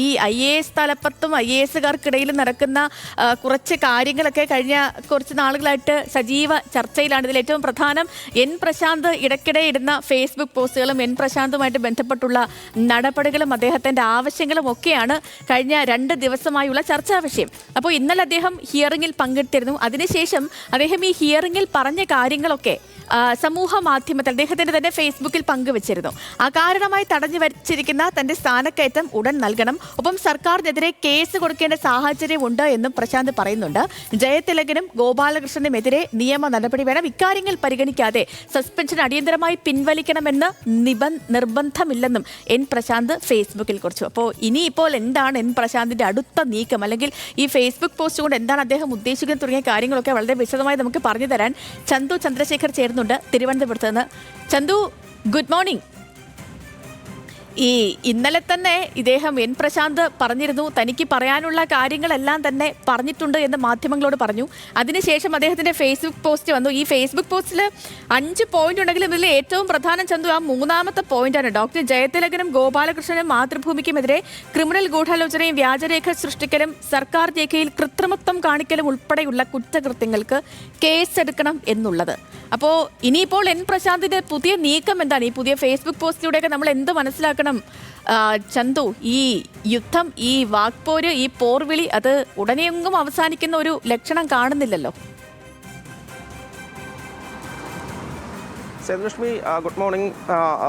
ഈ IAS തലപ്പത്തും IASകാർക്കിടയിൽ നടക്കുന്ന കുറച്ച് കാര്യങ്ങളൊക്കെ കഴിഞ്ഞ കുറച്ച് നാളുകളായിട്ട് സജീവ ചർച്ചയിലാണ്. ഇതിൽ ഏറ്റവും പ്രധാനം എൻ പ്രശാന്ത് ഇടയ്ക്കിടെ ഇടുന്ന ഫേസ്ബുക്ക് പോസ്റ്റുകളും എൻ പ്രശാന്തുമായിട്ട് ബന്ധപ്പെട്ടുള്ള നടപടികളും അദ്ദേഹത്തിൻ്റെ ആവശ്യങ്ങളും ഒക്കെയാണ് കഴിഞ്ഞ 2 ദിവസമായുള്ള ചർച്ചാ വിഷയം. അപ്പോൾ ഇന്നലെ അദ്ദേഹം ഹിയറിംഗിൽ പങ്കെടുത്തിരുന്നു. അതിനുശേഷം അദ്ദേഹം ഈ ഹിയറിംഗിൽ പറഞ്ഞ കാര്യങ്ങളൊക്കെ സമൂഹ മാധ്യമത്തിൽ അദ്ദേഹത്തിൻ്റെ തന്നെ ഫേസ്ബുക്കിൽ പങ്കുവച്ചിരുന്നു. അകാരണമായി തടഞ്ഞു വച്ചിരിക്കുന്ന തൻ്റെ സ്ഥാനക്കയറ്റം ഉടൻ നൽകണം, ഒപ്പം സർക്കാരിനെതിരെ കേസ് കൊടുക്കേണ്ട സാഹചര്യമുണ്ട് എന്നും പ്രശാന്ത് പറയുന്നുണ്ട്. ജയതിലകനും ഗോപാലകൃഷ്ണനുമെതിരെ നിയമ നടപടി വേണം, ഇക്കാര്യങ്ങൾ പരിഗണിക്കാതെ സസ്പെൻഷൻ അടിയന്തരമായി പിൻവലിക്കണമെന്ന് നിർബന്ധമില്ലെന്നും എൻ പ്രശാന്ത് ഫേസ്ബുക്കിൽ കുറിച്ചു. അപ്പോൾ ഇനിയിപ്പോൾ എന്താണ് എൻ പ്രശാന്തിൻ്റെ അടുത്ത നീക്കം, അല്ലെങ്കിൽ ഈ ഫേസ്ബുക്ക് പോസ്റ്റ് കൊണ്ട് എന്താണ് അദ്ദേഹം ഉദ്ദേശിക്കുന്നത് തുടങ്ങിയ കാര്യങ്ങളൊക്കെ വളരെ വിശദമായി നമുക്ക് പറഞ്ഞു തരാൻ ചന്തു ചന്ദ്രശേഖർ ചേർന്നുണ്ട് തിരുവനന്തപുരത്ത് നിന്ന്. Chandu, good morning. ഈ ഇന്നലെ തന്നെ ഇദ്ദേഹം എൻ പ്രശാന്ത് പറഞ്ഞിരുന്നു തനിക്ക് പറയാനുള്ള കാര്യങ്ങളെല്ലാം തന്നെ പറഞ്ഞിട്ടുണ്ട് എന്ന് മാധ്യമങ്ങളോട് പറഞ്ഞു. അതിനുശേഷം അദ്ദേഹത്തിന്റെ ഫേസ്ബുക്ക് പോസ്റ്റ് വന്നു. ഈ ഫേസ്ബുക്ക് പോസ്റ്റിൽ 5 പോയിന്റ് ഉണ്ടെങ്കിലും ഇതിൽ ഏറ്റവും പ്രധാനം ചന്തു ആ 3ാമത്തെ പോയിന്റാണ്. ഡോക്ടർ ജയതിലകനും ഗോപാലകൃഷ്ണനും മാതൃഭൂമിക്കുമെതിരെ ക്രിമിനൽ ഗൂഢാലോചനയും വ്യാജരേഖ സൃഷ്ടിക്കലും സർക്കാർ രേഖയിൽ കൃത്രിമത്വം കാണിക്കലും ഉൾപ്പെടെയുള്ള കുറ്റകൃത്യങ്ങൾക്ക് കേസെടുക്കണം എന്നുള്ളത്. അപ്പോൾ ഇനിയിപ്പോൾ എൻ പ്രശാന്തിന്റെ പുതിയ നീക്കം എന്താണ്? ഈ പുതിയ ഫേസ്ബുക്ക് പോസ്റ്റിലൂടെയൊക്കെ നമ്മൾ എന്ത് മനസ്സിലാക്കണം ചന്തു? ഈ യുദ്ധം, ഈ വാക്പോര്, ഈ പോർവിളി അത് ഉടനെയെങ്കും അവസാനിക്കുന്ന ഒരു ലക്ഷണം കാണുന്നില്ലല്ലോ. Sethulakshmi, good morning.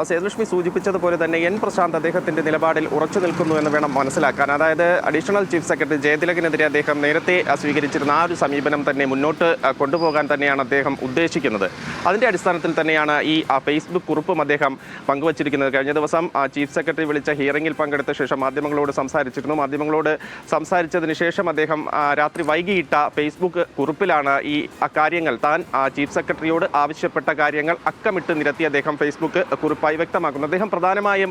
സേതുലക്ഷ്മി സൂചിപ്പിച്ചതുപോലെ തന്നെ എൻ പ്രശാന്ത് അദ്ദേഹത്തിൻ്റെ നിലപാടിൽ ഉറച്ചു നിൽക്കുന്നു എന്ന് വേണം മനസ്സിലാക്കാൻ. അതായത് അഡീഷണൽ ചീഫ് സെക്രട്ടറി ജയതിലകനെതിരെ അദ്ദേഹം നേരത്തെ സ്വീകരിച്ചിരുന്ന ആ ഒരു സമീപനം തന്നെ മുന്നോട്ട് കൊണ്ടുപോകാൻ തന്നെയാണ് അദ്ദേഹം ഉദ്ദേശിക്കുന്നത്. അതിൻ്റെ അടിസ്ഥാനത്തിൽ തന്നെയാണ് ഈ ഫേസ്ബുക്ക് കുറിപ്പും അദ്ദേഹം പങ്കുവച്ചിരിക്കുന്നത്. കഴിഞ്ഞ ദിവസം ചീഫ് സെക്രട്ടറി വിളിച്ച ഹിയറിംഗിൽ പങ്കെടുത്ത ശേഷം മാധ്യമങ്ങളോട് സംസാരിച്ചിരുന്നു. മാധ്യമങ്ങളോട് സംസാരിച്ചതിന് ശേഷം അദ്ദേഹം രാത്രി വൈകിയിട്ട ഫേസ്ബുക്ക് കുറിപ്പിലാണ് ഈ കാര്യങ്ങൾ താൻ ചീഫ് സെക്രട്ടറിയോട് ആവശ്യപ്പെട്ട കാര്യങ്ങൾ ഇട്ട് നിരത്തി അദ്ദേഹം ഫേസ്ബുക്ക് കുറിപ്പായി വ്യക്തമാക്കുന്നു. അദ്ദേഹം പ്രധാനമായും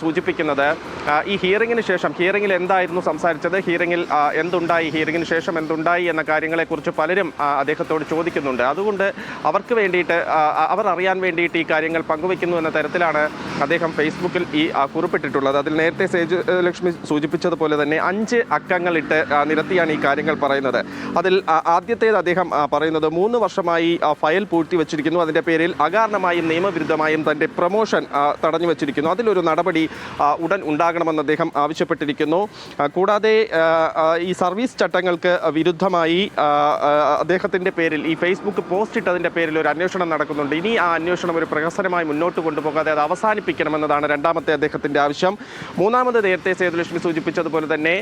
സൂചിപ്പിക്കുന്നത് ഈ ഹിയറിംഗിന് ശേഷം, ഹിയറിംഗിൽ എന്തായിരുന്നു സംസാരിച്ചത്, ഹിയറിംഗിൽ എന്തുണ്ടായി, ഹിയറിംഗിന് ശേഷം എന്തുണ്ടായി എന്ന കാര്യങ്ങളെക്കുറിച്ച് പലരും അദ്ദേഹത്തോട് ചോദിക്കുന്നുണ്ട്. അതുകൊണ്ട് അവർക്ക് വേണ്ടിയിട്ട്, അവർ അറിയാൻ വേണ്ടിയിട്ട് ഈ കാര്യങ്ങൾ പങ്കുവയ്ക്കുന്നു എന്ന തരത്തിലാണ് അദ്ദേഹം ഫേസ്ബുക്കിൽ ഈ കുറിപ്പിട്ടിട്ടുള്ളത്. അതിൽ നേരത്തെ സേതുലക്ഷ്മി സൂചിപ്പിച്ചതുപോലെ തന്നെ 5 അക്കങ്ങളിട്ട് നിരത്തിയാണ് ഈ കാര്യങ്ങൾ പറയുന്നത്. അതിൽ ആദ്യത്തേത് അദ്ദേഹം പറയുന്നത് 3 വർഷമായി ഫയൽ പൂഴ്ത്തിവെച്ചിരിക്കുന്നു, അതിൻ്റെ പേരിൽ അകാരണമായും നിയമവിരുദ്ധമായും തൻ്റെ പ്രൊമോഷൻ തടഞ്ഞു വച്ചിരിക്കുന്നു, അതിലൊരു നടപടി ഉടൻ ഉണ്ടാകണമെന്ന് അദ്ദേഹം ആവശ്യപ്പെട്ടിരിക്കുന്നു. കൂടാതെ ഈ സർവീസ് ചട്ടങ്ങൾക്ക് വിരുദ്ധമായി അദ്ദേഹത്തിൻ്റെ പേരിൽ ഈ ഫേസ്ബുക്ക് പോസ്റ്റ് ഇട്ടതിൻ്റെ പേരിൽ ഒരു അന്വേഷണം നടക്കുന്നുണ്ട്. ഇനി ആ അന്വേഷണം ഒരു പ്രഹസനമായി മുന്നോട്ട് കൊണ്ടുപോകാതെ അത് അവസാനിപ്പിക്കണമെന്നതാണ് 2ാമത്തെ അദ്ദേഹത്തിൻ്റെ ആവശ്യം. 3ാമത് നേരത്തെ സേതുലക്ഷ്മി സൂചിപ്പിച്ചതുപോലെ തന്നെ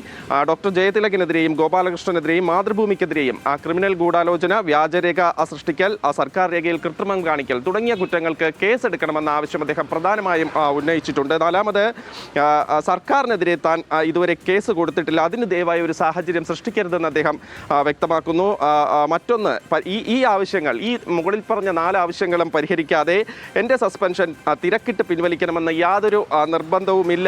ഡോക്ടർ ജയതിലകനെതിരെയും ഗോപാലകൃഷ്ണനെതിരെയും മാതൃഭൂമിക്കെതിരെയും ക്രിമിനൽ ഗൂഢാലോചന, വ്യാജരേഖ സൃഷ്ടിക്കൽ, സർക്കാർ രേഖയിൽ കൃത്രിമം കാണിക്കൽ തുടങ്ങിയ കുറ്റങ്ങൾക്ക് കേസെടുക്കണമെന്ന ആവശ്യം അദ്ദേഹം പ്രധാനമായും ഉന്നയിച്ചിട്ടുണ്ട്. 4ാമത് സർക്കാരിനെതിരെ താൻ ഇതുവരെ കേസ് കൊടുത്തിട്ടില്ല, അതിന് ദയവായി ഒരു സാഹചര്യം സൃഷ്ടിക്കരുതെന്ന് അദ്ദേഹം വ്യക്തമാക്കുന്നു. മറ്റൊന്ന്, ഈ ആവശ്യങ്ങൾ, ഈ മുകളിൽ പറഞ്ഞ 4 ആവശ്യങ്ങളും പരിഹരിക്കാതെ എൻ്റെ സസ്പെൻഷൻ തിരക്കിട്ട് പിൻവലിക്കണമെന്ന് യാതൊരു നിർബന്ധവുമില്ല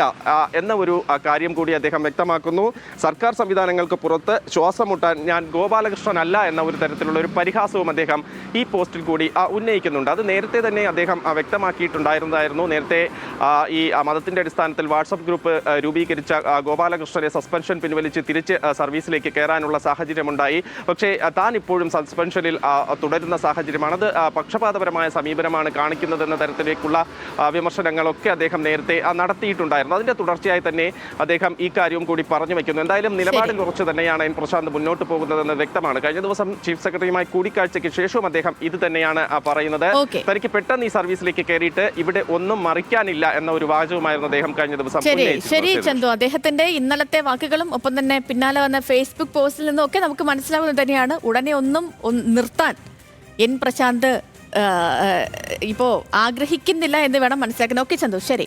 എന്ന ഒരു കാര്യം കൂടി അദ്ദേഹം വ്യക്തമാക്കുന്നു. സർക്കാർ സംവിധാനങ്ങൾക്ക് പുറത്ത് ശ്വാസം മുട്ടാൻ ഞാൻ ഗോപാലകൃഷ്ണനല്ല എന്ന ഒരു തരത്തിലുള്ള ഒരു പരിഹാസവും അദ്ദേഹം ഈ പോസ്റ്റിൽ കൂടി ഉന്നയിക്കുന്നുണ്ട്. അത് നേരത്തെ തന്നെ അദ്ദേഹം വ്യക്തമാക്കിയിട്ടുണ്ടായിരുന്നതായിരുന്നു. നേരത്തെ ഈ മതത്തിൻ്റെ അടിസ്ഥാനത്തിൽ വാട്സപ്പ് ഗ്രൂപ്പ് രൂപീകരിച്ച ഗോപാലകൃഷ്ണനെ സസ്പെൻഷൻ പിൻവലിച്ച് തിരിച്ച് സർവീസിലേക്ക് കയറാനുള്ള സാഹചര്യമുണ്ടായി. പക്ഷേ താൻ ഇപ്പോഴും സസ്പെൻഷനിൽ തുടരുന്ന സാഹചര്യമാണ്. അത് പക്ഷപാതപരമായ സമീപനമാണ് കാണിക്കുന്നതെന്ന തരത്തിലേക്കുള്ള വിമർശനങ്ങളൊക്കെ അദ്ദേഹം നേരത്തെ നടത്തിയിട്ടുണ്ടായിരുന്നു. അതിൻ്റെ തുടർച്ചയായി തന്നെ അദ്ദേഹം ഈ കാര്യവും കൂടി പറഞ്ഞു വയ്ക്കുന്നു. എന്തായാലും നിലപാടിൽ കുറച്ച് തന്നെയാണ് എൻ പ്രശാന്ത് മുന്നോട്ട് പോകുന്നതെന്ന് വ്യക്തമാണ്. കഴിഞ്ഞ ദിവസം ചീഫ് സെക്രട്ടറിയുമായി കൂടിക്കാഴ്ചയ്ക്ക് ശേഷവും അദ്ദേഹം ഇത് തന്നെയാണ് പറയുന്നത്. തനിക്ക് പെട്ടെന്ന് ഈ സർവീസിലേക്ക് കയറിയിട്ട് ഇവിടെ ഒന്നും മറിക്കാനില്ല എന്ന ഒരു വാചകമായിരുന്നു അദ്ദേഹം കഴിഞ്ഞ ദിവസം. ശരി ചന്തു, അദ്ദേഹത്തിന്റെ ഇന്നലത്തെ വാക്കുകളും ഒപ്പം തന്നെ പിന്നാലെ വന്ന ഫേസ്ബുക്ക് പോസ്റ്റിൽ നിന്നും ഒക്കെ നമുക്ക് മനസ്സിലാവുന്നത് തന്നെയാണ് ഉടനെ ഒന്നും നിർത്താൻ എൻ പ്രശാന്ത് ഇപ്പോൾ ആഗ്രഹിക്കുന്നില്ല എന്ന് വേണം മനസ്സിലാക്കുന്നത്. ഓക്കെ ചന്തു, ശരി.